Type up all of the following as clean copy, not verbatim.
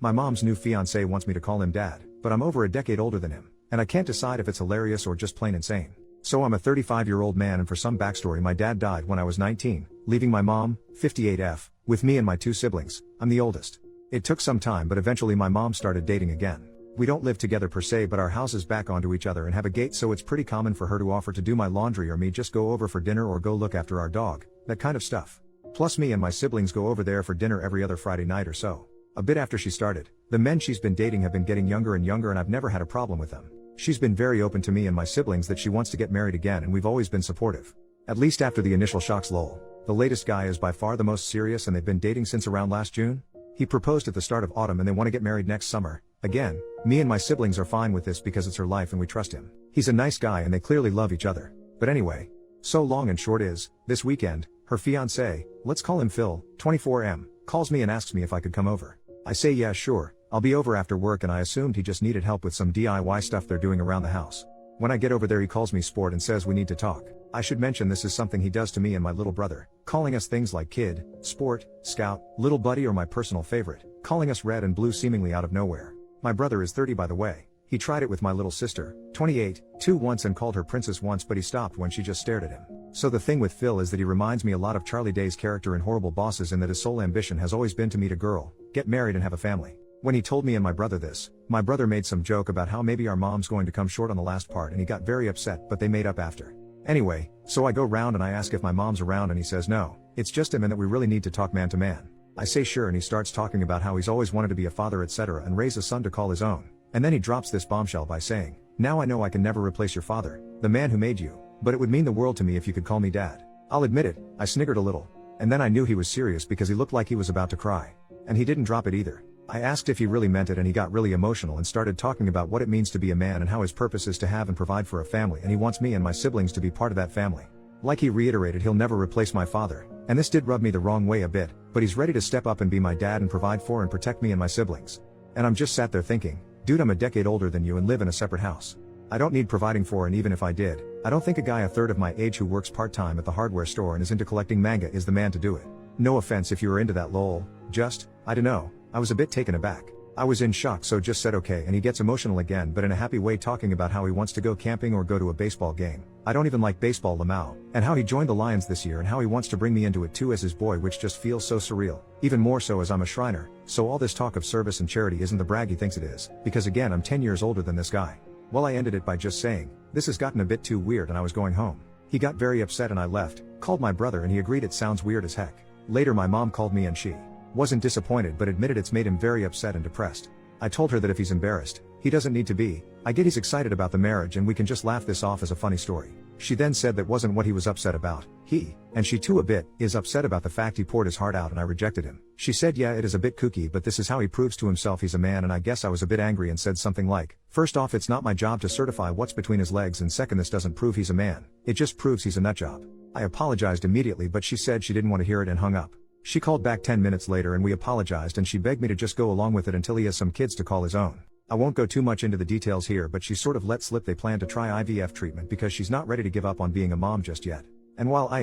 My mom's new fiancé wants me to call him dad, but I'm over a decade older than him, and I can't decide if it's hilarious or just plain insane. So I'm a 35-year-old man, and for some backstory, my dad died when I was 19, leaving my mom, 58F, with me and my two siblings. I'm the oldest. It took some time, but eventually my mom started dating again. We don't live together per se, but our houses back onto each other and have a gate, so it's pretty common for her to offer to do my laundry or me just go over for dinner or go look after our dog, that kind of stuff. Plus me and my siblings go over there for dinner every other Friday night or so. A bit after she started, the men she's been dating have been getting younger and younger, and I've never had a problem with them. She's been very open to me and my siblings that she wants to get married again, and we've always been supportive. At least after the initial shocks. Lol. The latest guy is by far the most serious, and they've been dating since around last June. He proposed at the start of autumn and they want to get married next summer. Again, me and my siblings are fine with this because it's her life and we trust him. He's a nice guy and they clearly love each other. But anyway, so long and short is, this weekend, her fiancé, let's call him Phil, 24M, calls me and asks me if I could come over. I say yeah, sure, I'll be over after work, and I assumed he just needed help with some DIY stuff they're doing around the house. When I get over there, he calls me sport and says we need to talk. I should mention this is something he does to me and my little brother, calling us things like kid, sport, scout, little buddy, or my personal favorite, calling us red and blue seemingly out of nowhere. My brother is 30, by the way. He tried it with my little sister, 28, once, and called her princess once, but he stopped when she just stared at him. So the thing with Phil is that he reminds me a lot of Charlie Day's character in Horrible Bosses, in that his sole ambition has always been to meet a girl, get married and have a family. When he told me and my brother this, my brother made some joke about how maybe our mom's going to come short on the last part, and he got very upset, but they made up after. Anyway, so I go round and I ask if my mom's around, and he says no, it's just him and that we really need to talk man to man. I say sure, and he starts talking about how he's always wanted to be a father, etc., and raise a son to call his own. And then he drops this bombshell by saying, now I know I can never replace your father, the man who made you, but it would mean the world to me if you could call me dad. I'll admit it, I sniggered a little. And then I knew he was serious because he looked like he was about to cry. And he didn't drop it either. I asked if he really meant it, and he got really emotional and started talking about what it means to be a man and how his purpose is to have and provide for a family, and he wants me and my siblings to be part of that family. Like he reiterated, he'll never replace my father, and this did rub me the wrong way a bit, but he's ready to step up and be my dad and provide for and protect me and my siblings. And I'm just sat there thinking, dude, I'm a decade older than you and live in a separate house. I don't need providing for, and even if I did, I don't think a guy a third of my age who works part-time at the hardware store and is into collecting manga is the man to do it. No offense if you were into that, lol. Just, I dunno, I was a bit taken aback. I was in shock, so just said okay, and he gets emotional again, but in a happy way, talking about how he wants to go camping or go to a baseball game. I don't even like baseball, Lamau, and how he joined the Lions this year and how he wants to bring me into it too as his boy, which just feels so surreal. Even more so as I'm a Shriner, so all this talk of service and charity isn't the brag he thinks it is, because again, I'm 10 years older than this guy. Well, I ended it by just saying, this has gotten a bit too weird, and I was going home. He got very upset and I left, called my brother, and he agreed it sounds weird as heck. Later my mom called me and she wasn't disappointed, but admitted it's made him very upset and depressed. I told her that if he's embarrassed, he doesn't need to be. I get he's excited about the marriage and we can just laugh this off as a funny story. She then said that wasn't what he was upset about. He, and she too a bit, is upset about the fact he poured his heart out and I rejected him. She said yeah, it is a bit kooky, but this is how he proves to himself he's a man, and I guess I was a bit angry and said something like, first off, it's not my job to certify what's between his legs, and second, this doesn't prove he's a man. It just proves he's a nutjob. I apologized immediately, but she said she didn't want to hear it and hung up. She called back 10 minutes later and we apologized, and she begged me to just go along with it until he has some kids to call his own. I won't go too much into the details here, but she sort of let slip they plan to try IVF treatment because she's not ready to give up on being a mom just yet. And while I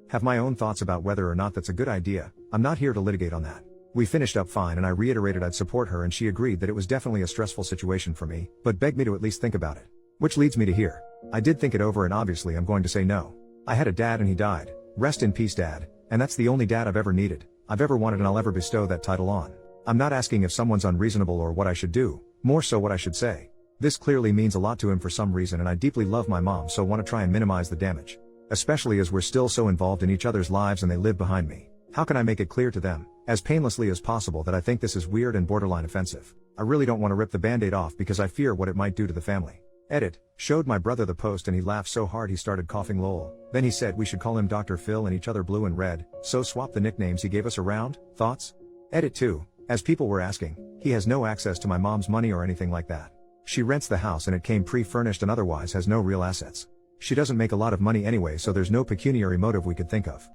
have my own thoughts about whether or not that's a good idea, I'm not here to litigate on that. We finished up fine and I reiterated I'd support her, and she agreed that it was definitely a stressful situation for me, but begged me to at least think about it. Which leads me to here. I did think it over, and obviously I'm going to say no. I had a dad and he died. Rest in peace, Dad. And that's the only dad I've ever needed, I've ever wanted, and I'll ever bestow that title on. I'm not asking if someone's unreasonable or what I should do, more so what I should say. This clearly means a lot to him for some reason, and I deeply love my mom, so want to try and minimize the damage. Especially as we're still so involved in each other's lives and they live behind me. How can I make it clear to them, as painlessly as possible, that I think this is weird and borderline offensive? I really don't want to rip the band-aid off because I fear what it might do to the family. Edit, showed my brother the post and he laughed so hard he started coughing, lol. Then he said we should call him Dr. Phil and each other blue and red, so swap the nicknames he gave us around. Thoughts? Edit 2, as people were asking, he has no access to my mom's money or anything like that. She rents the house and it came pre-furnished and otherwise has no real assets. She doesn't make a lot of money anyway, so there's no pecuniary motive we could think of.